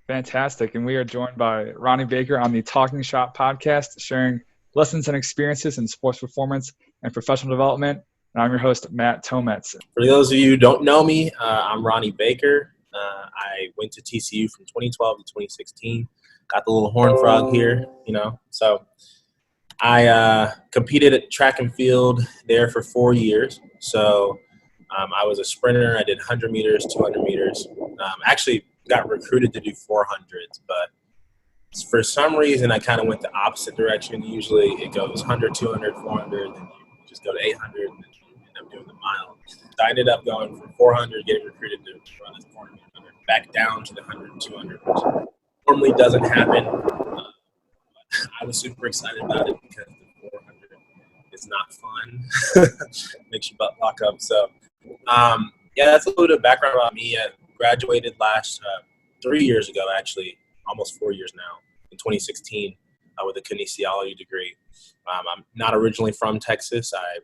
Fantastic. And we are joined by Ronnie Baker on the Talking Shop podcast, sharing lessons and experiences in sports performance and professional development. And I'm your host, Matt Tomets. For those of you who don't know me, I'm Ronnie Baker. I went to TCU from 2012 to 2016. Got the little horn frog here, So I competed at track and field there for 4 years. So I was a sprinter. I did 100 meters, 200 meters. Actually got recruited to do 400s, but for some reason I kind of went the opposite direction. Usually it goes 100, 200, 400, then you just go to 800, and then you end up doing the mile. So I ended up going from 400, getting recruited to run this 400, back down to the 100 and 200, which normally doesn't happen. I was super excited about it because the 400 is not fun. Makes you butt lock up. So, that's a little bit of background about me. I graduated 3 years ago, actually, almost 4 years now, in 2016, with a kinesiology degree. I'm not originally from Texas. I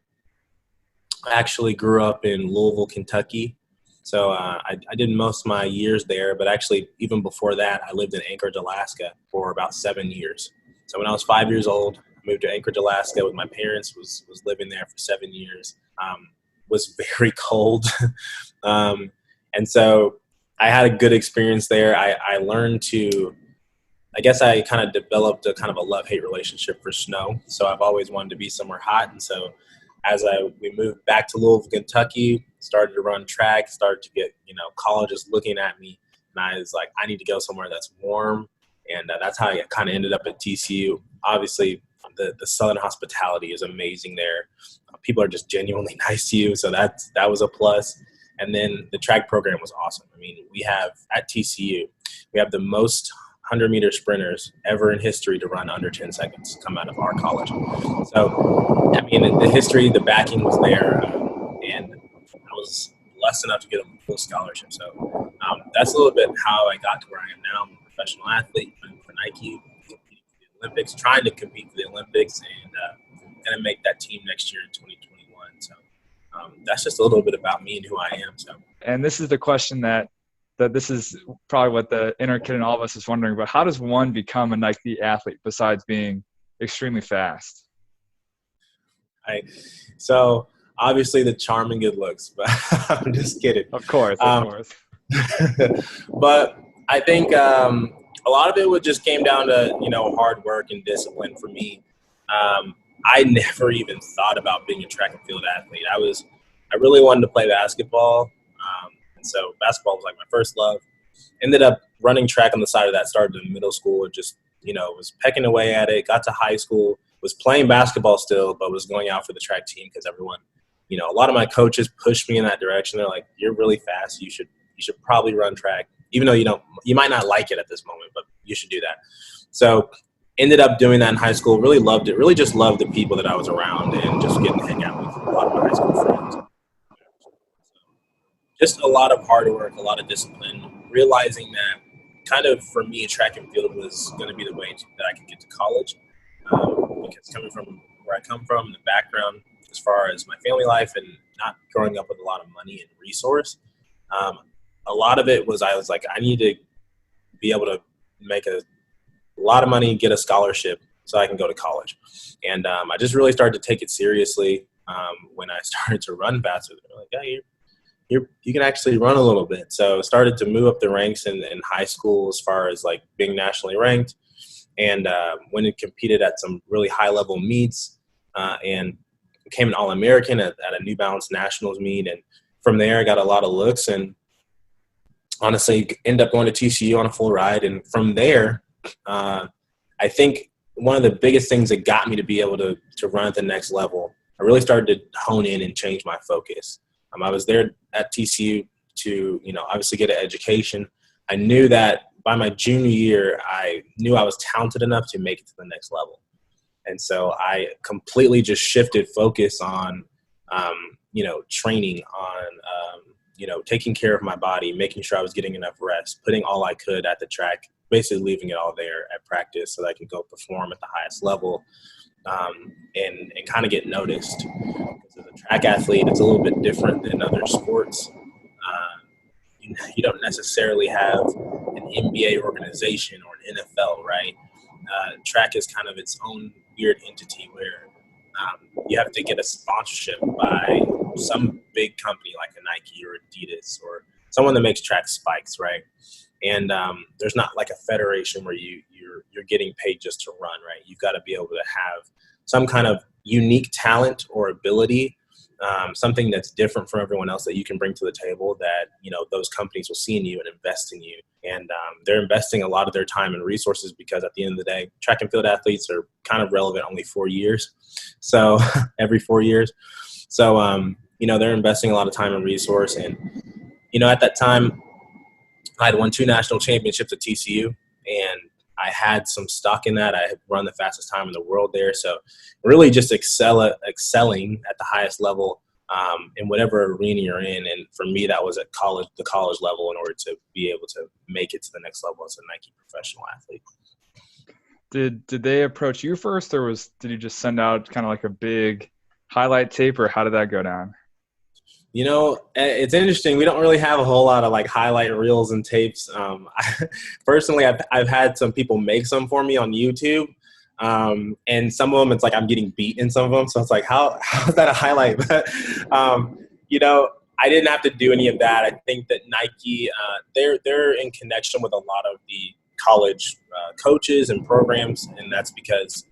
actually grew up in Louisville, Kentucky. So I did most of my years there, but actually even before that, I lived in Anchorage, Alaska for about 7 years. So when I was 5 years old, I moved to Anchorage, Alaska with my parents, was living there for 7 years. Was very cold. And so I had a good experience there. I learned I guess I kind of developed a kind of a love-hate relationship for snow. So I've always wanted to be somewhere hot. And so as we moved back to Louisville, Kentucky, started to run track, started to get, colleges looking at me. And I was like, I need to go somewhere that's warm. And that's how I kind of ended up at TCU. Obviously, the Southern hospitality is amazing there. People are just genuinely nice to you. So that was a plus. And then the track program was awesome. I mean, we have at TCU, we have the most 100-meter sprinters ever in history to run under 10 seconds come out of our college. So, I mean, the history, the backing was there, and I was blessed enough to get a full scholarship. So that's a little bit how I got to where I am now. I'm a professional athlete, playing for Nike, competing for the Olympics, trying to compete for the Olympics, and going to make that team next year in 2021. So that's just a little bit about me and who I am. So, and this is the question that this is probably what the inner kid in all of us is wondering about. How does one become a Nike athlete besides being extremely fast? So obviously the charm and good looks, but I'm just kidding. Of course. But I think a lot of it just came down to, hard work and discipline for me. I never even thought about being a track and field athlete. I really wanted to play basketball. So basketball was like my first love. Ended up running track on the side of that, started in middle school and just, was pecking away at it, got to high school, was playing basketball still, but was going out for the track team because everyone, a lot of my coaches pushed me in that direction. They're like, you're really fast. You should probably run track, even though you might not like it at this moment, but you should do that. So ended up doing that in high school, really loved it, really just loved the people that I was around and just getting to hang out with a lot of my high school friends. Just a lot of hard work, a lot of discipline, realizing that kind of for me, track and field was going to be the way that I could get to college. Because coming from where I come from, the background as far as my family life and not growing up with a lot of money and resource, a lot of it was I was like, I need to be able to make a lot of money, get a scholarship so I can go to college. And I just really started to take it seriously when I started to run faster. They're like, hey, you can actually run a little bit. So started to move up the ranks in high school as far as like being nationally ranked, and went and competed at some really high level meets and became an All-American at a New Balance Nationals meet. And from there I got a lot of looks and honestly ended up going to TCU on a full ride. And from there, I think one of the biggest things that got me to be able to run at the next level, I really started to hone in and change my focus. I was there at TCU to, obviously get an education. I knew that by my junior year, I knew I was talented enough to make it to the next level. And so I completely just shifted focus on, training, on, taking care of my body, making sure I was getting enough rest, putting all I could at the track, basically leaving it all there at practice so that I could go perform at the highest level. And kind of get noticed. Because as a track athlete, it's a little bit different than other sports. You don't necessarily have an NBA organization or an NFL, right? Track is kind of its own weird entity where you have to get a sponsorship by some big company like a Nike or Adidas or someone that makes track spikes, right? And there's not like a federation where you're getting paid just to run, right? You've got to be able to have some kind of unique talent or ability, something that's different from everyone else that you can bring to the table that, those companies will see in you and invest in you. And they're investing a lot of their time and resources because at the end of the day, track and field athletes are kind of relevant only 4 years. So every 4 years. So, they're investing a lot of time and resource. And, at that time, I had won 2 national championships at TCU, and I had some stock in that. I had run the fastest time in the world there. So really just excelling at the highest level in whatever arena you're in. And for me, that was at the college level in order to be able to make it to the next level as a Nike professional athlete. Did they approach you first, or did you just send out kind of like a big highlight tape, or how did that go down? It's interesting. We don't really have a whole lot of like highlight reels and tapes. Personally, I've had some people make some for me on YouTube, and some of them it's like I'm getting beat in some of them. So it's like, how is that a highlight? But I didn't have to do any of that. I think that Nike, they're in connection with a lot of the college coaches and programs, and that's because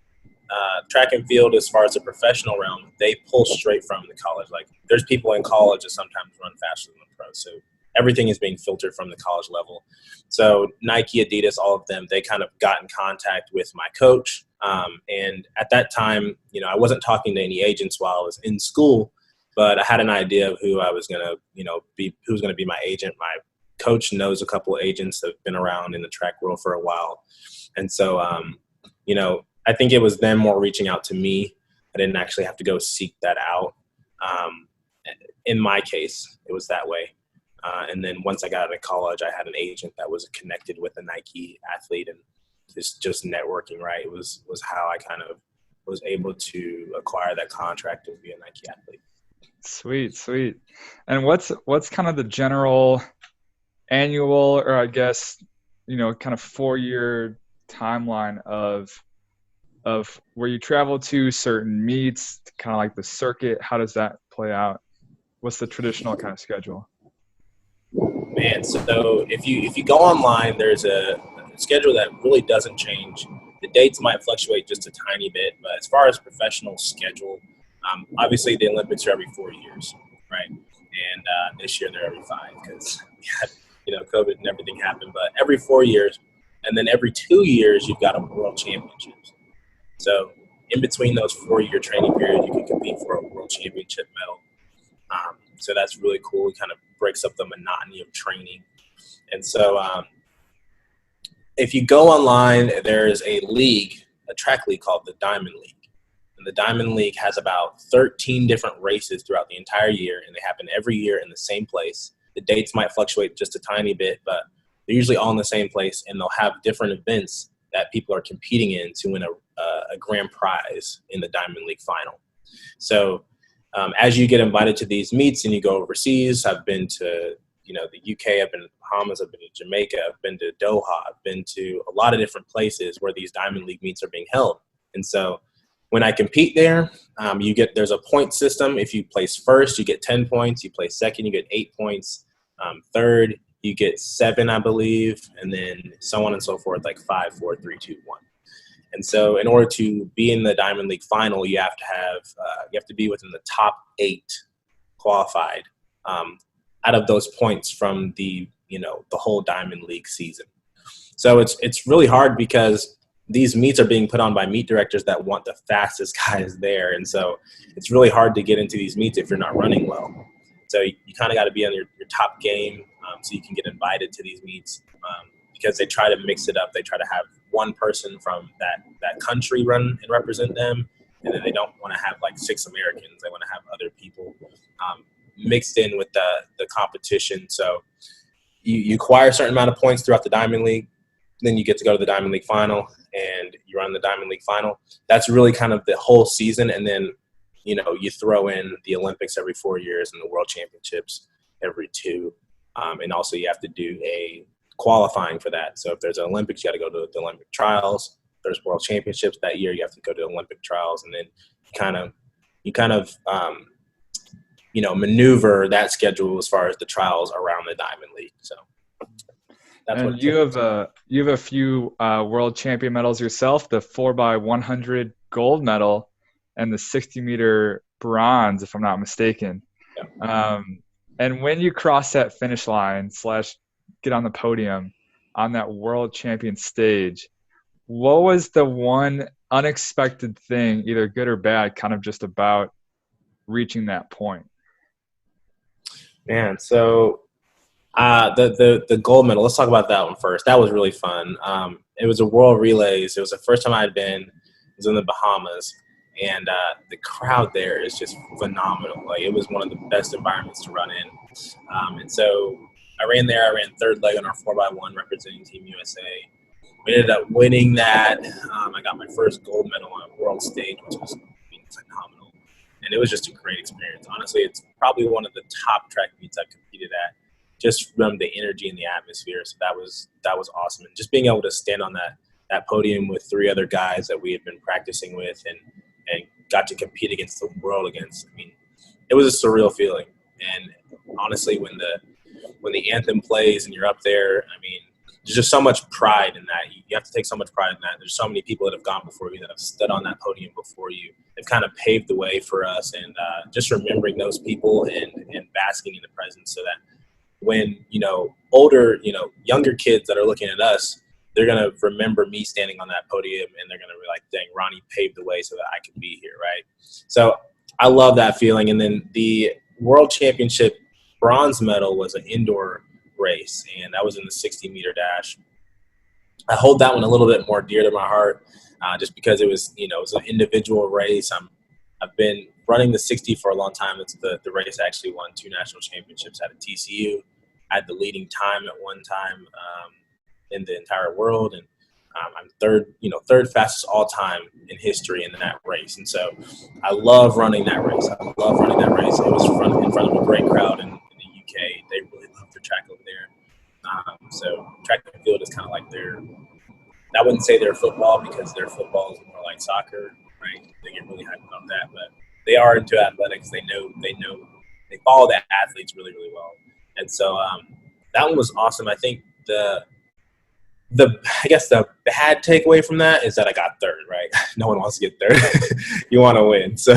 track and field, as far as the professional realm, they pull straight from the college. Like there's people in college that sometimes run faster than the pros. So everything is being filtered from the college level. So Nike, Adidas, all of them, they kind of got in contact with my coach. And at that time, I wasn't talking to any agents while I was in school, but I had an idea of who I was going to, who was going to be my agent. My coach knows a couple of agents that have been around in the track world for a while. And so, I think it was them more reaching out to me. I didn't actually have to go seek that out. In my case, it was that way. And then once I got out of college, I had an agent that was connected with a Nike athlete, and just networking, right? It was how I kind of was able to acquire that contract to be a Nike athlete. Sweet. And what's kind of the general annual, or I guess, kind of 4-year timeline of where you travel to certain meets, kind of like the circuit? How does that play out? What's the traditional kind of schedule? Man, so if you go online, there's a schedule that really doesn't change. The dates might fluctuate just a tiny bit, but as far as professional schedule, obviously the Olympics are every 4 years, right? And this year they're every 5 because COVID and everything happened. But every 4 years, and then every 2 years you've got a World Championships. So in between those 4-year training periods, you can compete for a World Championship medal. So that's really cool. It kind of breaks up the monotony of training. And so if you go online, there's a track league called the Diamond League. And the Diamond League has about 13 different races throughout the entire year, and they happen every year in the same place. The dates might fluctuate just a tiny bit, but they're usually all in the same place, and they'll have different events that people are competing in to win a grand prize in the Diamond League final. So as you get invited to these meets and you go overseas, I've been to the UK, I've been to the Bahamas, I've been to Jamaica, I've been to Doha, I've been to a lot of different places where these Diamond League meets are being held. And so when I compete there, there's a point system. If you place first, you get 10 points. You place second, you get 8 points. Third, you get 7, I believe, and then so on and so forth, like 5, 4, 3, 2, 1. And so in order to be in the Diamond League final, you have to be within the top 8 qualified out of those points from the whole Diamond League season. So it's really hard because these meets are being put on by meet directors that want the fastest guys there. And so it's really hard to get into these meets if you're not running well. So you kind of got to be on your top game so you can get invited to these meets because they try to mix it up. They try to have one person from that country run and represent them, and then they don't want to have like 6 Americans. They want to have other people mixed in with the competition. So you acquire a certain amount of points throughout the Diamond League, then you get to go to the Diamond League final, and you run the Diamond League final. That's really kind of the whole season, and then you throw in the Olympics every 4 years and the World Championships every 2, and also you have to do a qualifying for that. So if there's an Olympics, you got to go to the Olympic trials. If there's World Championships that year, you have to go to Olympic trials, and then you kind of maneuver that schedule as far as the trials around the Diamond League. So that's And what you have a few world champion medals yourself, the 4x100 gold medal and the 60-meter bronze, if I'm not mistaken. Yeah. And when you cross that finish line / get on the podium on that world champion stage, what was the one unexpected thing, either good or bad, kind of just about reaching that point? Man, so the gold medal, let's talk about that one first. That was really fun. It was a world relays. It was the first time I'd been. It was in the Bahamas, and the crowd there is just phenomenal. Like, it was one of the best environments to run in. And so I ran there. I ran third leg on our 4x1 representing Team USA. We ended up winning that. I got my first gold medal on a world stage, which was phenomenal. And it was just a great experience. Honestly, it's probably one of the top track meets I've competed at, just from the energy and the atmosphere. So that was awesome. And just being able to stand on that podium with 3 other guys that we had been practicing with and got to compete against the world against. I mean, it was a surreal feeling. And honestly, when the anthem plays and you're up there, I mean, there's just so much pride in that. You have to take so much pride in that. There's so many people that have gone before you, that have stood on that podium before you. They've kind of paved the way for us, and just remembering those people and basking in the presence, so that when, younger kids that are looking at us, they're going to remember me standing on that podium, and they're going to be like, dang, Ronnie paved the way so that I could be here, right? So I love that feeling. And then the World Championship bronze medal was an indoor race, and that was in the 60-meter dash. I hold that one a little bit more dear to my heart, just because it was an individual race. I've been running the 60 for a long time. It's the race I actually won 2 national championships at TCU. I had the leading time at one time in the entire world, and I'm third fastest all time in history in that race. And so I love running that race. It was in front of a great crowd in the UK. They really love their track over there. So track and field is kind of like I wouldn't say they're football, because their football is more like soccer, right? They get really hyped about that, but they are into athletics. They follow the athletes really, really well. And so that one was awesome. I think the bad takeaway from that is that I got third, right? No one wants to get third. You want to win. So,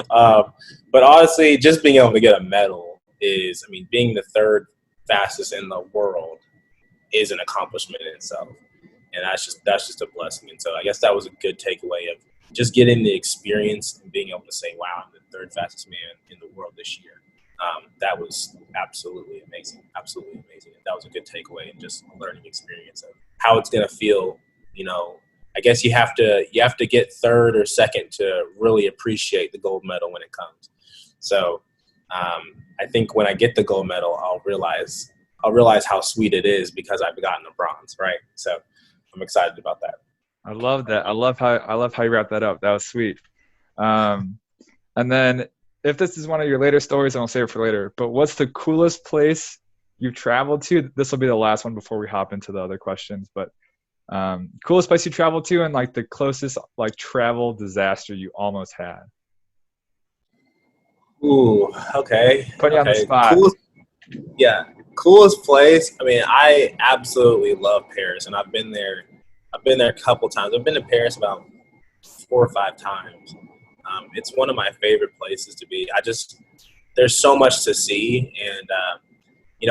but honestly, just being able to get a medal being the third fastest in the world is an accomplishment in itself. And that's just a blessing. And so I guess that was a good takeaway of just getting the experience and being able to say, wow, I'm the third fastest man in the world this year. That was absolutely amazing. Absolutely amazing. And that was a good takeaway, and just a learning experience of how it's going to feel. I guess you have to get third or second to really appreciate the gold medal when it comes. So I think when I get the gold medal, I'll realize how sweet it is, because I've gotten a bronze, right? So I'm excited about that. I love that. I love how you wrap that up. That was sweet. And then, if this is one of your later stories, and I'll save it for later, but what's the coolest place you've traveled to? This will be the last one before we hop into the other questions, but coolest place you traveled to, and like the closest travel disaster you almost had. Ooh, okay. Put you on the spot. Coolest place. I mean, I absolutely love Paris, and I've been there a couple times. I've been to Paris about 4 or 5 times. It's one of my favorite places to be. There's so much to see, and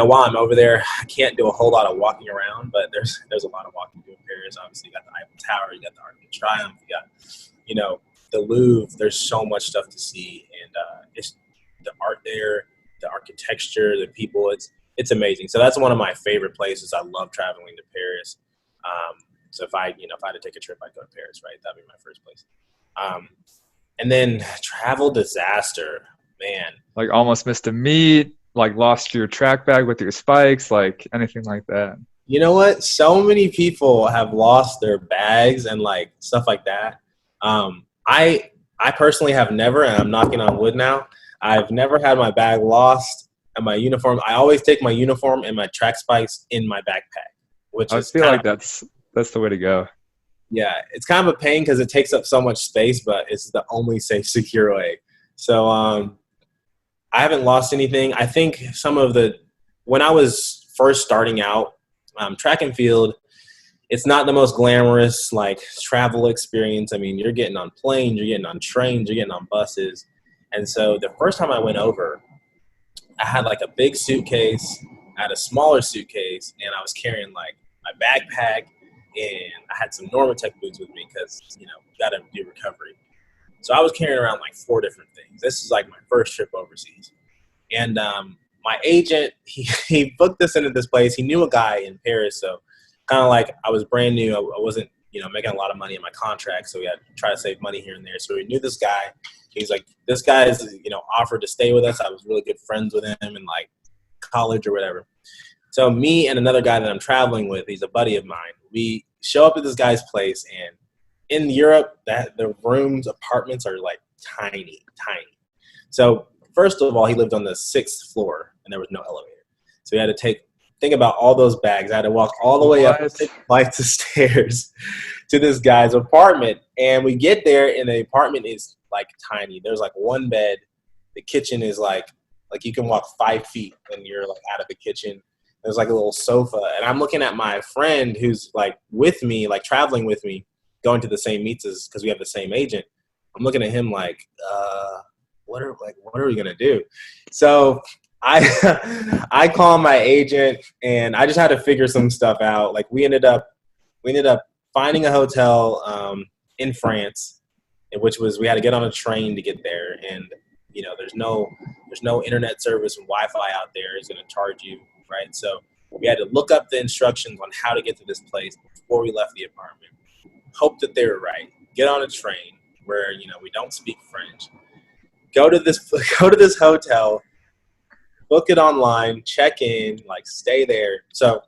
while I'm over there, I can't do a whole lot of walking around, but there's a lot of walking to do in Paris. Obviously, you got the Eiffel Tower, you got the Arc de Triomphe, you got the Louvre. There's so much stuff to see, and it's the art there, the architecture, the people. It's amazing. So that's one of my favorite places. I love traveling to Paris. So if I had to take a trip, I'd go to Paris, right? That'd be my first place. And then travel disaster, man. Like almost missed a meet, like lost your track bag with your spikes, like anything like that. You know what? So many people have lost their bags and like stuff like that. I personally have never, and I'm knocking on wood now, I've never had my bag lost and my uniform. I always take my uniform and my track spikes in my backpack. which I is feel kind of, like that's the way to go. yeah, it's kind of a pain because it takes up so much space, but it's the only safe, secure way. So I haven't lost anything. I think when I was first starting out, track and field, it's not the most glamorous like travel experience. I mean, you're getting on planes, you're getting on trains, you're getting on buses. And so the first time I went over, I had like a big suitcase, I had a smaller suitcase, and I was carrying like my backpack, and I had some Normatec boots with me because, you got to do recovery. So I was carrying around like 4 different things. This is like my first trip overseas. And my agent, he booked us into this place. He knew a guy in Paris. So kind of like I was brand new. I wasn't, making a lot of money in my contract. So we had to try to save money here and there. So we knew this guy. He's like, this guy is, offered to stay with us. I was really good friends with him in like college or whatever. So me and another guy that I'm traveling with, he's a buddy of mine. We show up at this guy's place, and in Europe, the apartments are like tiny. So first of all, he lived on the 6th floor, and there was no elevator. So we had to think about all those bags. I had to walk all the way up 6 flights of stairs to this guy's apartment. And we get there, and the apartment is like tiny. There's like one bed. The kitchen is like you can walk 5 feet and you're like out of the kitchen. There's like a little sofa. And I'm looking at my friend who's like with me, like traveling with me, going to the same meets as, because we have the same agent. I'm looking at him like, what are we gonna do? So I call my agent, and I just had to figure some stuff out. Like we ended up finding a hotel in France, which was, we had to get on a train to get there, and there's no internet service and Wi-Fi out there is going to charge you, right? So we had to look up the instructions on how to get to this place before we left the apartment. Hope that they were right. Get on a train where we don't speak French. Go to this hotel, book it online, check in, like stay there. So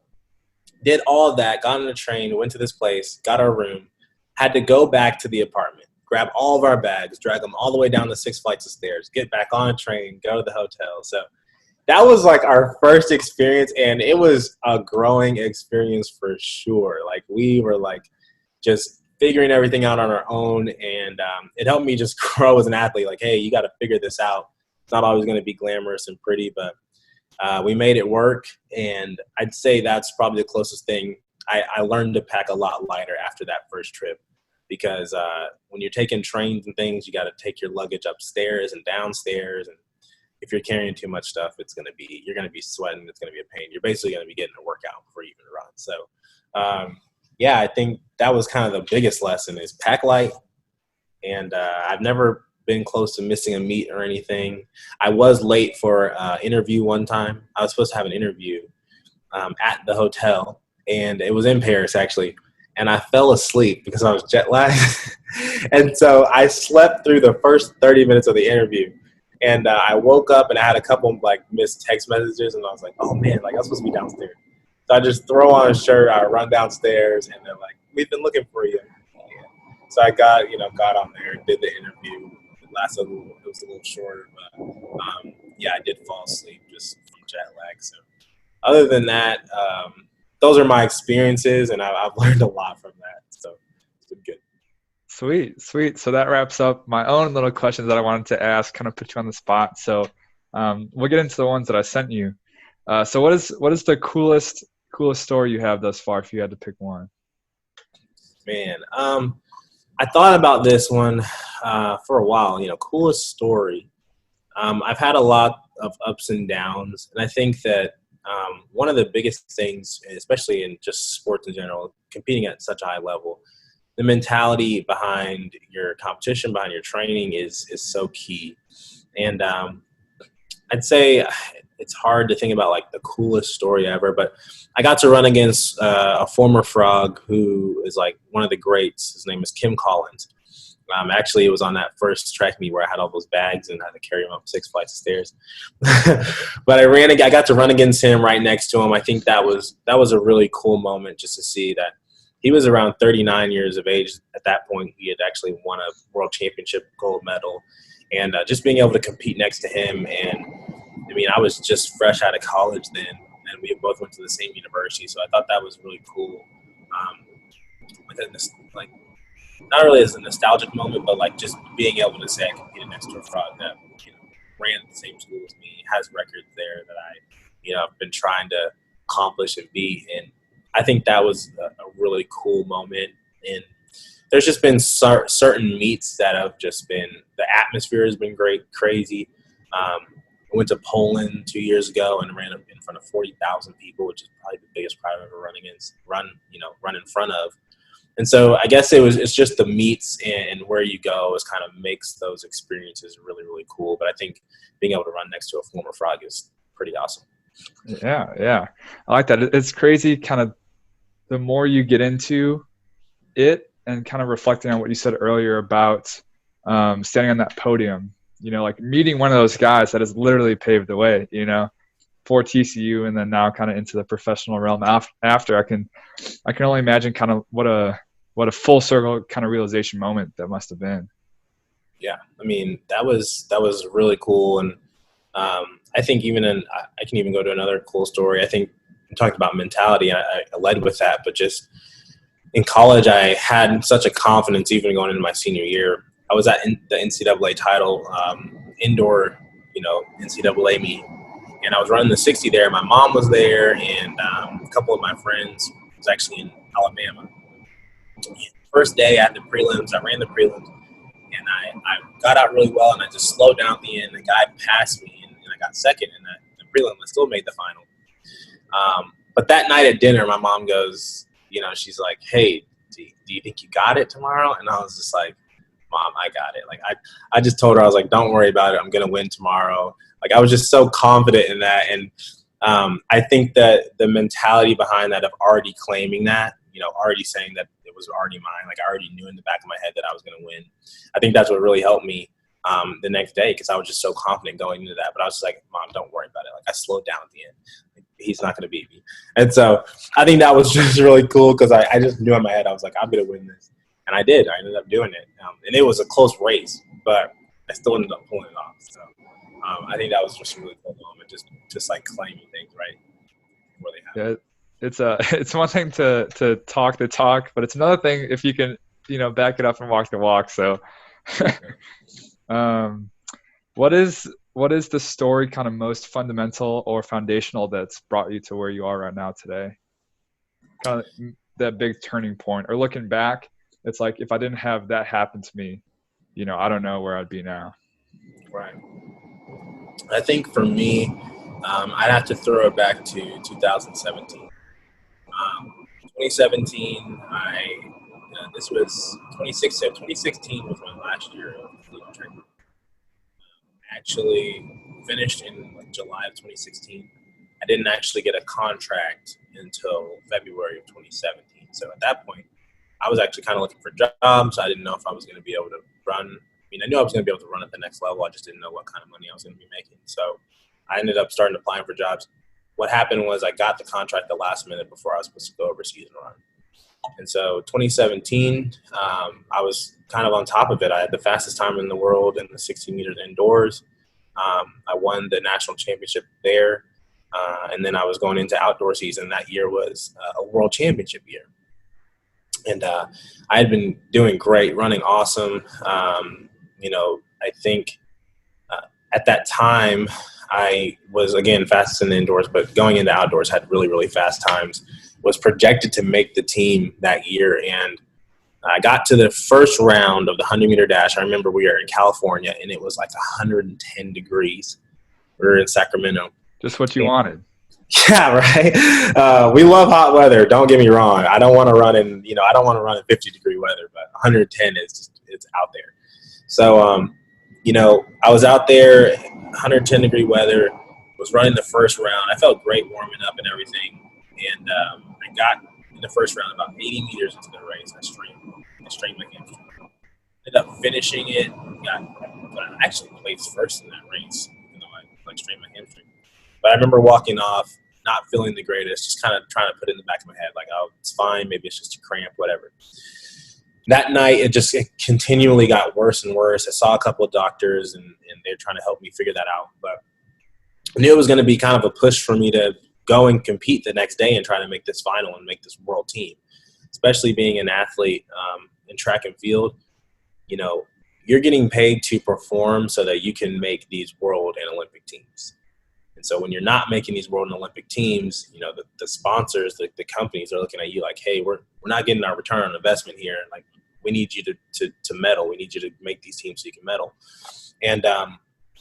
did all of that, got on a train, went to this place, got our room, had to go back to the apartment, grab all of our bags, drag them all the way down the 6 flights of stairs, get back on a train, go to the hotel. So that was like our first experience, and it was a growing experience for sure. Like we were like just figuring everything out on our own, and it helped me just grow as an athlete. Like, hey, you got to figure this out. It's not always going to be glamorous and pretty, but we made it work, and I'd say that's probably the closest thing. I learned to pack a lot lighter after that first trip, because when you're taking trains and things, you got to take your luggage upstairs and downstairs, and if you're carrying too much stuff, you're going to be sweating. It's going to be a pain. You're basically going to be getting a workout before you even run. So, yeah, I think that was kind of the biggest lesson is pack light. And I've never been close to missing a meet or anything. I was late for an interview one time. I was supposed to have an interview at the hotel, and it was in Paris actually. And I fell asleep because I was jet lagged. And so I slept through the first 30 minutes of the interview. And I woke up, and I had a couple of like missed text messages, and I was like, oh man, like I was supposed to be downstairs. So I just throw on a shirt, I run downstairs, and they're like, we've been looking for you. And so I got on there, did the interview. It was a little shorter, but yeah, I did fall asleep just from jet lag. So other than that, those are my experiences, and I've learned a lot from that. So it's been good. Sweet. So that wraps up my own little questions that I wanted to ask, kind of put you on the spot. So we'll get into the ones that I sent you. So what is the coolest story you have thus far, if you had to pick one? Man, I thought about this one for a while. Coolest story. I've had a lot of ups and downs, and I think that one of the biggest things, especially in just sports in general, competing at such a high level, the mentality behind your competition, behind your training is so key. And I'd say it's hard to think about like the coolest story ever, but I got to run against a former frog who is like one of the greats. His name is Kim Collins. Actually, it was on that first track meet where I had all those bags and had to carry them up 6 flights of stairs. But I got to run against him right next to him. I think that was a really cool moment just to see that he was around 39 years of age at that point. He had actually won a world championship gold medal, and just being able to compete next to him. And I mean, I was just fresh out of college then, and we both went to the same university. So I thought that was really cool. Like not really as a nostalgic moment, but like just being able to say I competed next to a frog that ran at the same school as me, has records there that I've been trying to accomplish and beat, and I think that was a really cool moment. And there's just been certain meets that have just been, the atmosphere has been great, crazy. I went to Poland 2 years ago and ran in front of 40,000 people, which is probably the biggest crowd I've ever run in front of. And so I guess it's just the meets and where you go is kind of makes those experiences really, really cool. But I think being able to run next to a former frog is pretty awesome. Yeah. I like that. It's crazy kind of the more you get into it and kind of reflecting on what you said earlier about standing on that podium, like meeting one of those guys that has literally paved the way, for TCU and then now kind of into the professional realm after. I can only imagine kind of what a full circle kind of realization moment that must have been. Yeah. I mean, that was really cool. And I think I can even go to another cool story. I think we talked about mentality. I led with that, but just in college, I had such a confidence even going into my senior year. I was at the NCAA title, indoor, NCAA meet. And I was running the 60 there. My mom was there, and a couple of my friends was actually in Alabama. First day at the prelims, I ran the prelims, and I got out really well, and I just slowed down at the end. The guy passed me, and I got second in the prelim. I still made the final. But that night at dinner, my mom goes, she's like, "Hey, do you think you got it tomorrow?" And I was just like, "Mom, I got it." Like I just told her, I was like, "Don't worry about it. I'm gonna win tomorrow." Like I was just so confident in that, and I think that the mentality behind that of already claiming that, already saying that it was already mine, like I already knew in the back of my head that I was going to win. I think that's what really helped me the next day, because I was just so confident going into that. But I was just like, "Mom, don't worry about it." Like I slowed down at the end. Like, he's not going to beat me. And so I think that was just really cool, because I just knew in my head, I was like, "I'm going to win this." And I did. I ended up doing it. And it was a close race, but I still ended up pulling it off. So I think that was just a really cool moment, just like claiming things, right, where they happen. Yeah, it's one thing to talk the talk, but it's another thing if you can, back it up and walk the walk. So, what is the story kind of most fundamental or foundational that's brought you to where you are right now today? Kind of that big turning point, or looking back, it's like, if I didn't have that happen to me, I don't know where I'd be now. Right. I think for me, I'd have to throw it back to 2017. 2017, this was 2016. 2016 was my last year of legal training. Actually finished in July of 2016. I didn't actually get a contract until February of 2017. So at that point, I was actually kind of looking for jobs. I didn't know if I was going to be able to run. I mean, I knew I was going to be able to run at the next level. I just didn't know what kind of money I was going to be making. So I ended up starting applying for jobs. What happened was I got the contract the last minute before I was supposed to go overseas and run. And so 2017, I was kind of on top of it. I had the fastest time in the world in the 60 meters indoors. I won the national championship there. And then I was going into outdoor season. That year was a world championship year. And I had been doing great, running awesome. I think at that time I was, again, fastest in the indoors, but going into outdoors had really, really fast times. Was projected to make the team that year. And I got to the first round of the 100-meter dash. I remember we were in California, and it was like 110 degrees. We were in Sacramento. Just what you wanted. Yeah, right. We love hot weather. Don't get me wrong. I don't want to run in 50-degree weather, but 110 it's out there. So, I was out there, 110-degree weather. Was running the first round. I felt great warming up and everything, and I got in the first round about 80 meters into the race. I strained my hamstring. Ended up finishing it. But I actually placed first in that race, even though I strained my hamstring. But I remember walking off, not feeling the greatest, just kind of trying to put it in the back of my head, like, oh, it's fine, maybe it's just a cramp, whatever. That night, it continually got worse and worse. I saw a couple of doctors, and they're trying to help me figure that out. But I knew it was going to be kind of a push for me to go and compete the next day and try to make this final and make this world team. Especially being an athlete in track and field, you know, you're getting paid to perform so that you can make these world and Olympic teams. And so when you're not making these world and Olympic teams, you know, the sponsors, the companies are looking at you like, hey, we're not getting our return on investment here. Like, we need you to medal. We need you to make these teams so you can medal. And,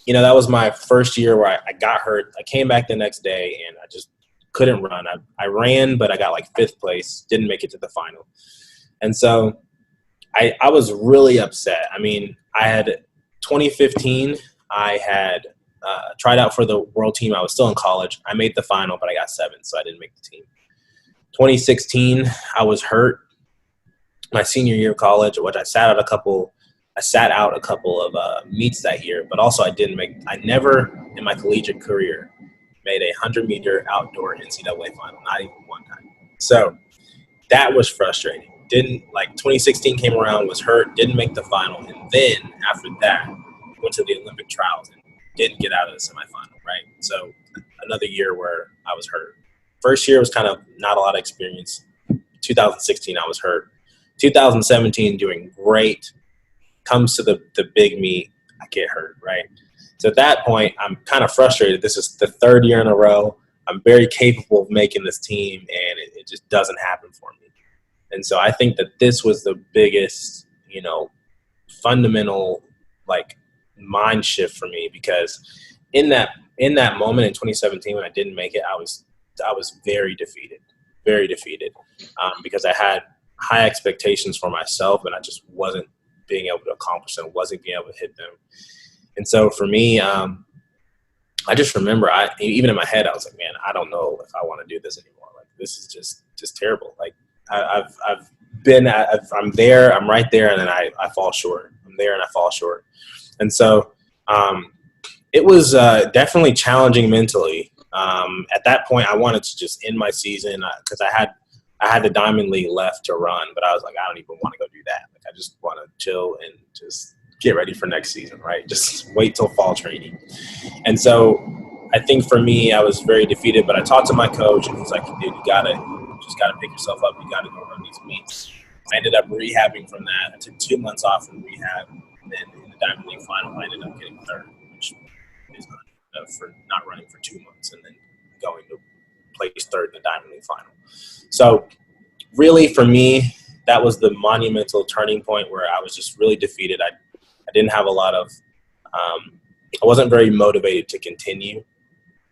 you know, that was my first year where I got hurt. I came back the next day and I just couldn't run. I ran, but I got like 5th place, didn't make it to the final. And so I was really upset. I mean, I had 2015, I had tried out for the world team. I was still in college. I made the final, but I got 7th, so I didn't make the team. 2016, I was hurt my senior year of college, which I sat out a couple of meets that year, but also I never in my collegiate career made a 100-meter outdoor NCAA final, not even one time. So that was frustrating. 2016 came around, was hurt, didn't make the final, and then after that, went to the Olympic trials and didn't get out of the semifinal, right? So another year where I was hurt. First year was kind of not a lot of experience. 2016, I was hurt. 2017, doing great. Comes to the big meet, I get hurt, right? So at that point, I'm kind of frustrated. This is the 3rd year in a row. I'm very capable of making this team, and it just doesn't happen for me. And so I think that this was the biggest, you know, fundamental, like, mind shift for me, because in that moment in 2017 when I didn't make it, I was very defeated, because I had high expectations for myself, and I just wasn't being able to accomplish them, wasn't being able to hit them. And so for me, I just remember, even in my head, I was like, man, I don't know if I want to do this anymore. Like, this is just terrible. Like, I'm there, I'm right there, and then I fall short. I'm there and I fall short. And so it was definitely challenging mentally. At that point, I wanted to just end my season because I had the Diamond League left to run, but I was like, I don't even want to go do that. Like, I just want to chill and just get ready for next season, right? Just wait till fall training. And so I think for me, I was very defeated, but I talked to my coach, and he's like, dude, you just gotta pick yourself up. You gotta go run these meets. I ended up rehabbing from that. I took 2 months off from rehab, and then in the Diamond League final, I ended up getting 3rd, which is not enough for not running for 2 months and then going to place 3rd in the Diamond League final. So really, for me, that was the monumental turning point where I was just really defeated. I didn't have a lot of I wasn't very motivated to continue,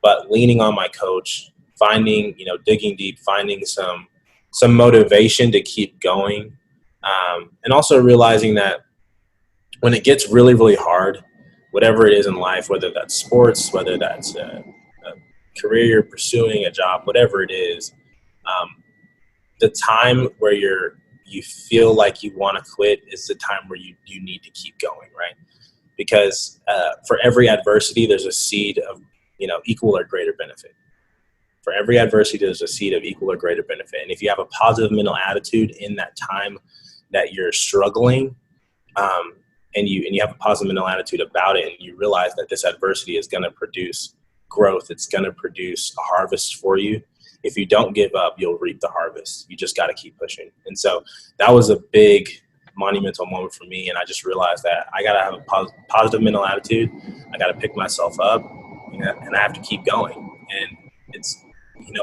but leaning on my coach, finding, digging deep, finding some motivation to keep going, and also realizing that when it gets really, really hard, whatever it is in life, whether that's sports, whether that's a career you're pursuing, a job, whatever it is, the time where you feel like you want to quit is the time where you need to keep going, right? Because for every adversity, there's a seed of equal or greater benefit. For every adversity, there's a seed of equal or greater benefit. And if you have a positive mental attitude in that time that you're struggling, and you have a positive mental attitude about it, and you realize that this adversity is going to produce growth, it's going to produce a harvest for you. If you don't give up, you'll reap the harvest. You just got to keep pushing. And so that was a big monumental moment for me. And I just realized that I got to have a positive mental attitude. I got to pick myself up, and I have to keep going. And it's,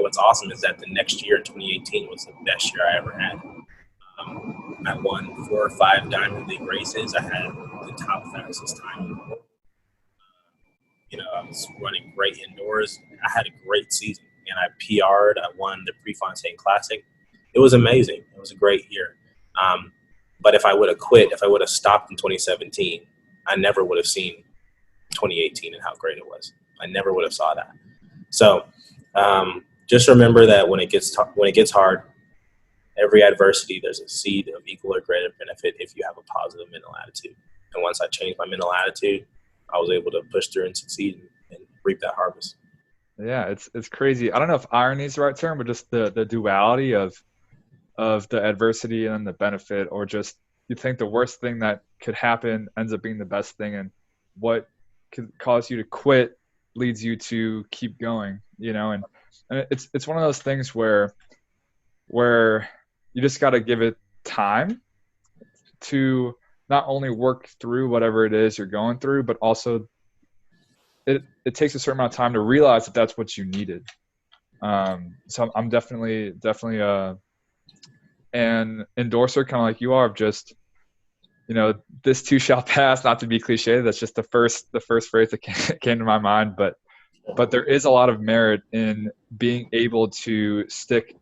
what's awesome is that the next year, 2018, was the best year I ever had. I won 4 or 5 Diamond League races. I had the top fastest time in the world. I was running great indoors. I had a great season, and I PR'd. I won the Prefontaine Classic. It was amazing. It was a great year. But if I would have quit, if I would have stopped in 2017, I never would have seen 2018 and how great it was. I never would have saw that. So just remember that when it gets hard, every adversity, there's a seed of equal or greater benefit if you have a positive mental attitude. And once I changed my mental attitude, I was able to push through and succeed and reap that harvest. Yeah, it's crazy. I don't know if irony is the right term, but just the duality of the adversity and the benefit, or just you think the worst thing that could happen ends up being the best thing, and what could cause you to quit leads you to keep going, and And it's one of those things where you just got to give it time to not only work through whatever it is you're going through, but also it takes a certain amount of time to realize that that's what you needed. So I'm definitely an endorser, kind of like you are, of just, this too shall pass. Not to be cliche, that's just the first phrase that came to my mind. But there is a lot of merit in being able to stick.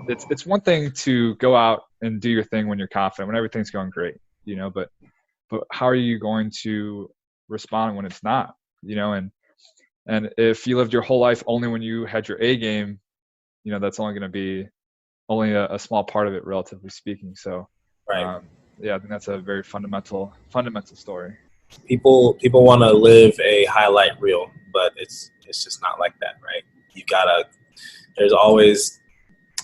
It's one thing to go out and do your thing when you're confident, when everything's going great, but how are you going to respond when it's not, and if you lived your whole life only when you had your A game, that's only going to be only a small part of it, relatively speaking. So, Right. yeah, I think that's a very fundamental story. People want to live a highlight reel, but it's just not like that, right? There's always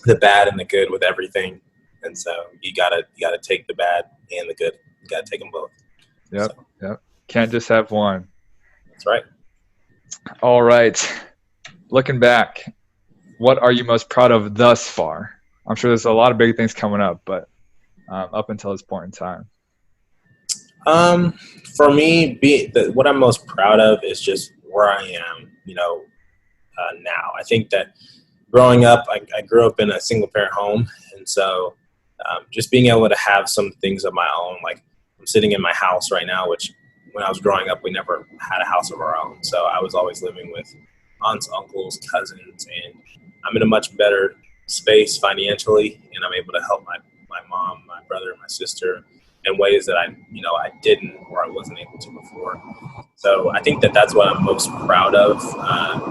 the bad and the good with everything, and so you gotta take the bad and the good. You gotta take them both. Yep. Can't just have one. That's right. All right. Looking back, what are you most proud of thus far? I'm sure there's a lot of big things coming up, but up until this point in time. For me, what I'm most proud of is just where I am, now. I think that growing up, I grew up in a single parent home. And so just being able to have some things of my own, like I'm sitting in my house right now, which when I was growing up, we never had a house of our own. So I was always living with aunts, uncles, cousins, and I'm in a much better space financially, and I'm able to help my mom, my brother, my sister in ways that I didn't, or I wasn't able to before. So I think that that's what I'm most proud of,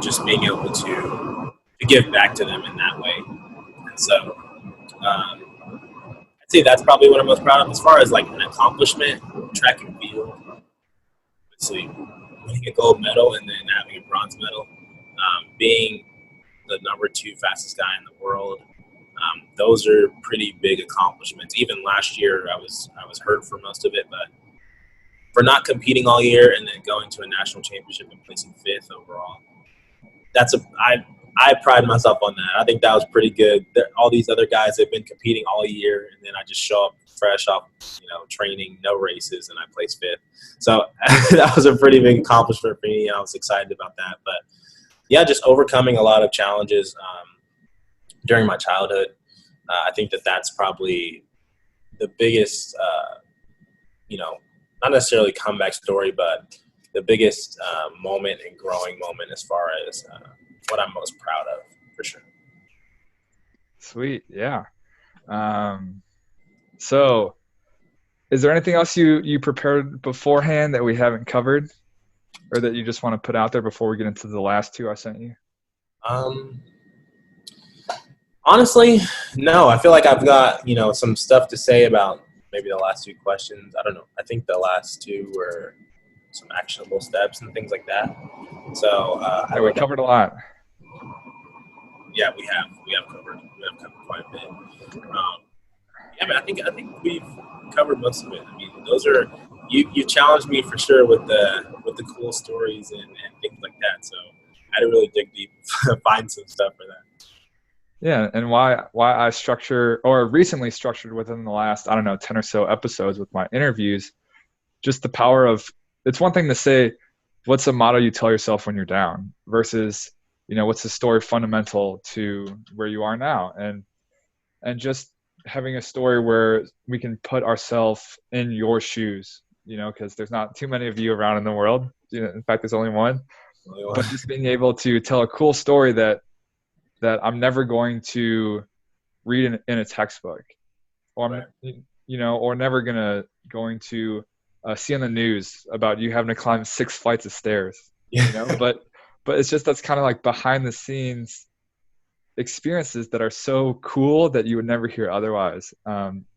just being able to give back to them in that way. And so I'd say that's probably what I'm most proud of. As far as like an accomplishment, track and field, obviously winning a gold medal and then having a bronze medal, being the number 2 fastest guy in the world. Those are pretty big accomplishments. Even last year, I was hurt for most of it, but for not competing all year and then going to a national championship and placing 5th overall, I pride myself on that. I think that was pretty good. All these other guys have been competing all year, and then I just show up fresh off, training, no races, and I place 5th. So that was a pretty big accomplishment for me. I was excited about that, but yeah, just overcoming a lot of challenges during my childhood. I think that that's probably the biggest, not necessarily comeback story, but the biggest moment and growing moment as far as what I'm most proud of, for sure. Sweet. Yeah. So is there anything else you prepared beforehand that we haven't covered, or that you just want to put out there before we get into the last 2 I sent you? Honestly, no. I feel like I've got, some stuff to say about maybe the last 2 questions. I don't know. I think the last 2 were some actionable steps and things like that. So we covered a lot. Yeah, we have covered quite a bit. Yeah, but I think we've covered most of it. I mean, those are you challenged me for sure with the cool stories and things like that. So I had to really dig deep, find some stuff for that. Yeah, and why I structure, or recently structured within the last, 10 or so episodes with my interviews, just the power of, it's one thing to say, what's a motto you tell yourself when you're down versus, what's the story fundamental to where you are now, and just having a story where we can put ourselves in your shoes, because there's not too many of you around in the world. In fact, there's only one. But just being able to tell a cool story that I'm never going to read in a textbook, or or never going to see on the news about you having to climb 6 flights of stairs. But it's just, that's kind of like behind the scenes experiences that are so cool that you would never hear otherwise.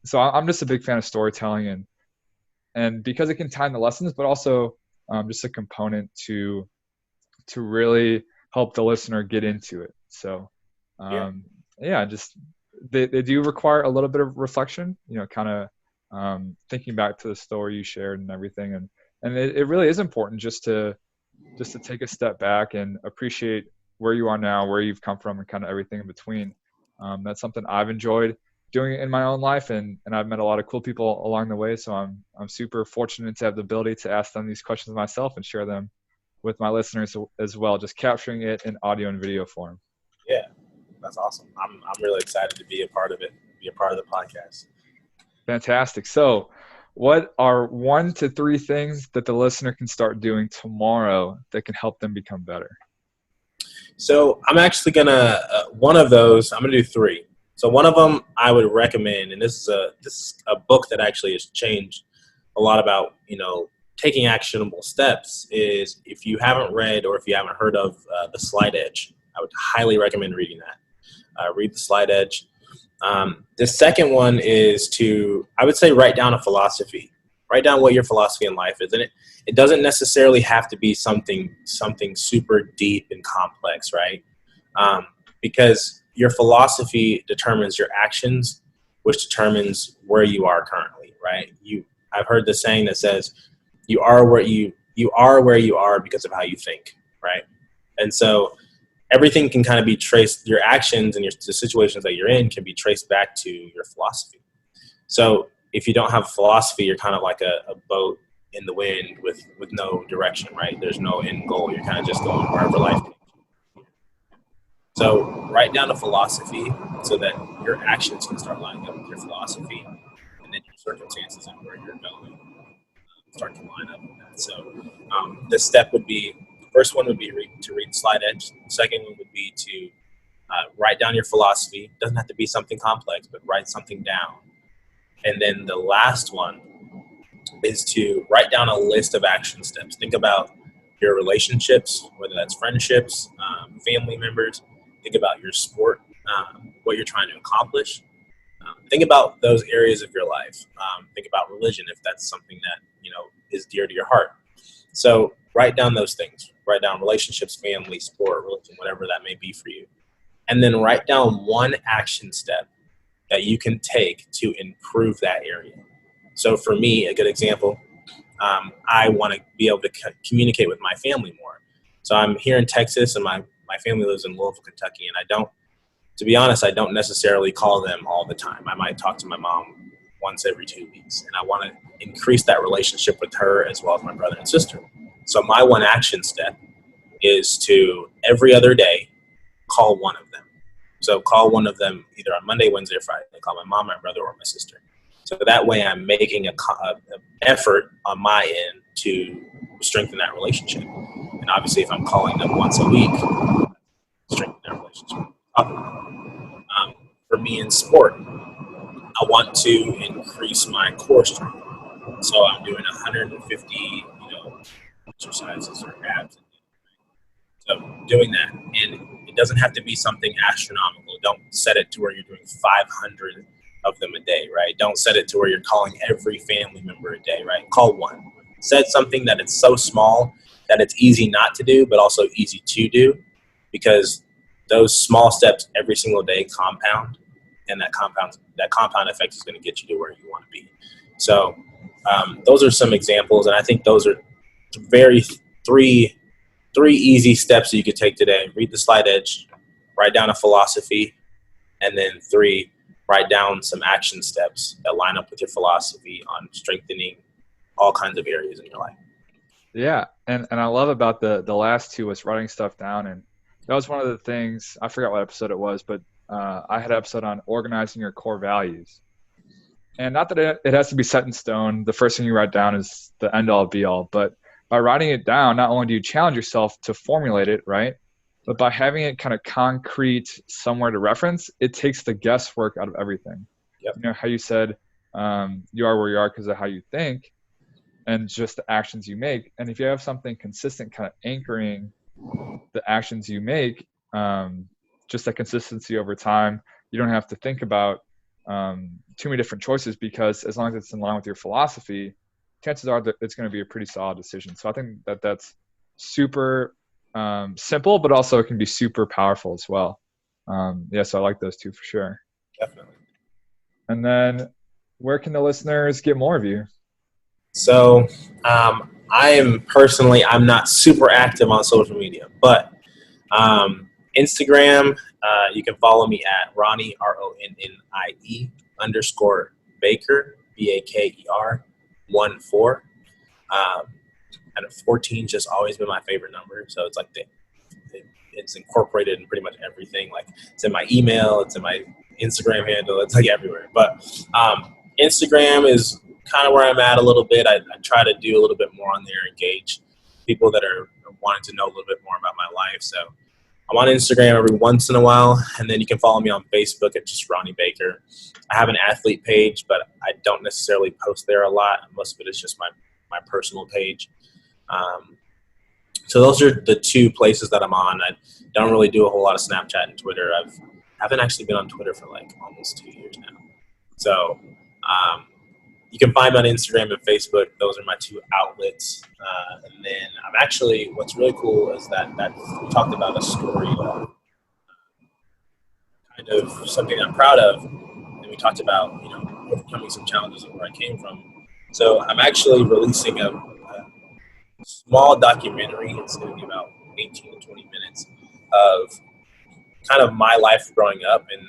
So I'm just a big fan of storytelling, and because it can tie in the lessons, but also just a component to really help the listener get into it. So just they do require a little bit of reflection, kind of thinking back to the story you shared and everything, and it really is important just to take a step back and appreciate where you are now, where you've come from, and kind of everything in between. That's something I've enjoyed doing in my own life, and I've met a lot of cool people along the way. So I'm super fortunate to have the ability to ask them these questions myself and share them with my listeners as well, just capturing it in audio and video form. Yeah, that's awesome. I'm really excited to be a part of it, be a part of the podcast. Fantastic. So what are 1 to 3 things that the listener can start doing tomorrow that can help them become better? So I'm actually going to, one of those, I'm going to do 3. So one of them I would recommend, and this is a book that actually has changed a lot about, taking actionable steps, is if you haven't read or if you haven't heard of The Slight Edge, I would highly recommend reading that. Read The Slight Edge. The second one is to, I would say, write down a philosophy. Write down what your philosophy in life is. And it doesn't necessarily have to be something super deep and complex, right? Because your philosophy determines your actions, which determines where you are currently, right? I've heard the saying that says, you are where you are because of how you think, right? And so everything can kind of be traced, your actions and the situations that you're in can be traced back to your philosophy. So if you don't have a philosophy, you're kind of like a boat in the wind with no direction, right? There's no end goal. You're kind of just going wherever life takes you. So write down a philosophy so that your actions can start lining up with your philosophy, and then your circumstances and where you're going start to line up with that. So the step would be, first one would be to read Slight Edge. The second one would be to write down your philosophy. It doesn't have to be something complex, but write something down. And then the last one is to write down a list of action steps. Think about your relationships, whether that's friendships, family members. Think about your sport, what you're trying to accomplish. Think about those areas of your life. Think about religion, if that's something that is dear to your heart. So write down those things. Write down relationships, family, sport, religion, whatever that may be for you. And then write down one action step that you can take to improve that area. So for me, a good example, I want to be able to communicate with my family more. So I'm here in Texas, and my family lives in Louisville, Kentucky, and to be honest, I don't necessarily call them all the time. I might talk to my mom once every 2 weeks, and I want to increase that relationship with her as well as my brother and sister. So my one action step is to every other day call one of them. So call one of them either on Monday, Wednesday, or Friday. I call my mom, my brother, or my sister. So that way I'm making an effort on my end to strengthen that relationship. And obviously if I'm calling them once a week, strengthen that relationship. For me in sport, I want to increase my core strength. So I'm doing 150, exercises or abs. So doing that, and it doesn't have to be something astronomical. Don't set it to where you're doing 500 of them a day, right? Don't set it to where you're calling every family member a day, right? Call one. Set something that it's so small that it's easy not to do, but also easy to do, because those small steps every single day compound, and that compound effect is going to get you to where you want to be. So those are some examples, and I think those are three easy steps that you could take today. Read The Slight Edge, write down a philosophy, and then 3, write down some action steps that line up with your philosophy on strengthening all kinds of areas in your life. Yeah, and I love about the last 2 was writing stuff down, and that was one of the things, I forgot what episode it was, but I had an episode on organizing your core values. And not that it has to be set in stone. The first thing you write down is the end all be all, but by writing it down, not only do you challenge yourself to formulate it, right? But by having it kind of concrete somewhere to reference, it takes the guesswork out of everything. Yep. You know, how you said you are where you are because of how you think and just the actions you make. And if you have something consistent kind of anchoring the actions you make, just that consistency over time, you don't have to think about too many different choices, because as long as it's in line with your philosophy, chances are that it's going to be a pretty solid decision. So I think that that's super simple, but also it can be super powerful as well. So I like those 2 for sure. Definitely. And then where can the listeners get more of you? So I'm not super active on social media, but Instagram, you can follow me at Ronnie, RONNIE _Baker, BAKER 14. And 14 just always been my favorite number. So it's like it's incorporated in pretty much everything. Like it's in my email, it's in my Instagram handle, it's like everywhere. But Instagram is kind of where I'm at a little bit. I try to do a little bit more on there, engage people that are wanting to know a little bit more about my life. So I'm on Instagram every once in a while, and then you can follow me on Facebook at just Ronnie Baker. I have an athlete page, but I don't necessarily post there a lot. Most of it is just my personal page. So those are the two places that I'm on. I don't really do a whole lot of Snapchat and Twitter. I haven't actually been on Twitter for like almost 2 years now. So you can find me on Instagram and Facebook. Those are my two outlets. And then I'm actually, what's really cool is that we talked about a story of kind of something I'm proud of. And we talked about, overcoming some challenges of where I came from. So I'm actually releasing a small documentary. It's going to be about 18 to 20 minutes of kind of my life growing up and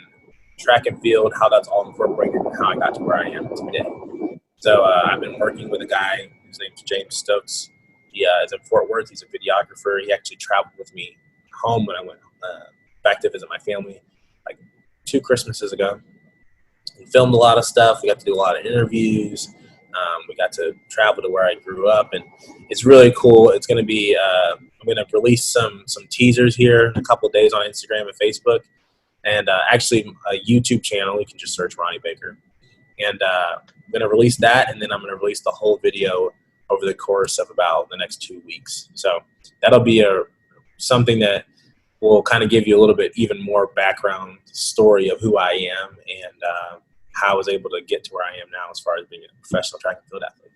track and field, how that's all incorporated and how I got to where I am today. So I've been working with a guy, his name's James Stokes. He is in Fort Worth. He's a videographer. He actually traveled with me home when I went back to visit my family like 2 Christmases ago. We filmed a lot of stuff. We got to do a lot of interviews. We got to travel to where I grew up, and it's really cool. It's going to be I'm going to release some teasers here in a couple of days on Instagram and Facebook, and actually a YouTube channel. You can just search Ronnie Baker, and I'm going to release that, and then I'm going to release the whole video over the course of about the next 2 weeks. So that'll be something that will kind of give you a little bit even more background story of who I am and how I was able to get to where I am now as far as being a professional track and field athlete.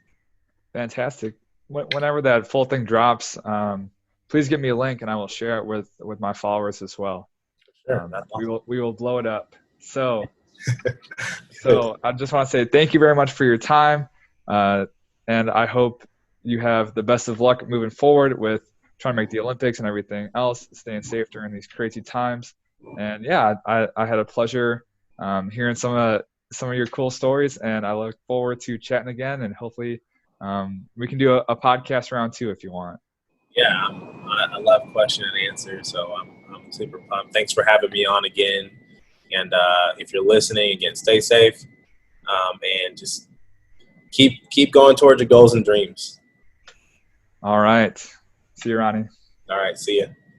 Fantastic. Whenever that full thing drops, please give me a link and I will share it with my followers as well. Sure, that's awesome. We will blow it up. So I just want to say thank you very much for your time. And I hope you have the best of luck moving forward with trying to make the Olympics and everything else, staying safe during these crazy times. And yeah, I had a pleasure hearing some of your cool stories, and I look forward to chatting again, and hopefully we can do a podcast round 2 if you want. Yeah, I love question and answer, so I'm super pumped. Thanks for having me on again, and if you're listening, again, stay safe, and just keep going towards your goals and dreams. All right. See you, Ronnie. All right, see ya.